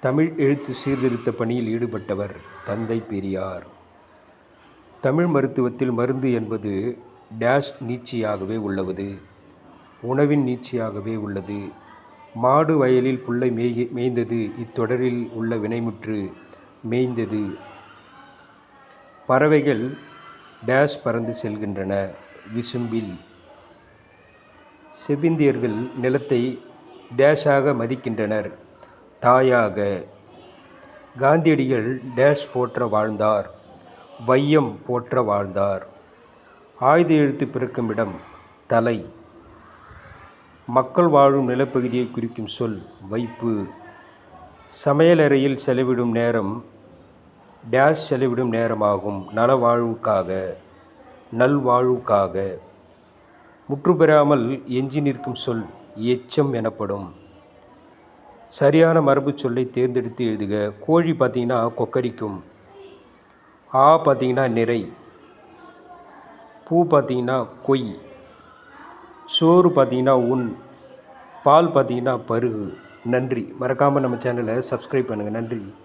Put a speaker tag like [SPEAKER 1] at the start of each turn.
[SPEAKER 1] தமிழ் எழுத்து சீர்திருத்த பணியில் ஈடுபட்டவர் தந்தை பெரியார். தமிழ் மருத்துவத்தில் மருந்து என்பது டேஷ் நீட்சியாகவே உள்ளது, உணவின் நீட்சியாகவே உள்ளது. மாடு வயலில் புல்லை மேய்ந்தது, இத்தொடரில் உள்ள வினைமுற்று மேய்ந்தது. பறவைகள் டேஷ் பறந்து செல்கின்றன, விசும்பில். செவ்விந்தியர்கள் நிலத்தை டேஷாக மதிக்கின்றனர், தாயாக. காந்தியடிகள் டேஷ் போற்ற வாழ்ந்தார், வையம் போற்ற வாழ்ந்தார். ஆயுத எழுத்து பிறக்கும் இடம் தலை. மக்கள் வாழும் நிலப்பகுதியை குறிக்கும் சொல் வைப்பு. சமையலறையில் செலவிடும் நேரம் டேஷ் செலவிடும் நேரமாகும், நலவாழ்வுக்காக, நல்வாழ்வுக்காக. முற்றுப்பெறாமல் எஞ்சி நிற்கும் சொல் எச்சம் எனப்படும். சரியான மரபு சொல்லை தேர்ந்தெடுத்து எழுதுக. கோழி பார்த்திங்கன்னா கொக்கரிக்கும். பார்த்திங்கன்னா நிறை. பூ பார்த்திங்கன்னா கொய். சோறு பார்த்திங்கன்னா உண். பால் பார்த்திங்கன்னா பருகு. நன்றி. மறக்காமல் நம்ம சேனலை சப்ஸ்கிரைப் பண்ணுங்கள். நன்றி.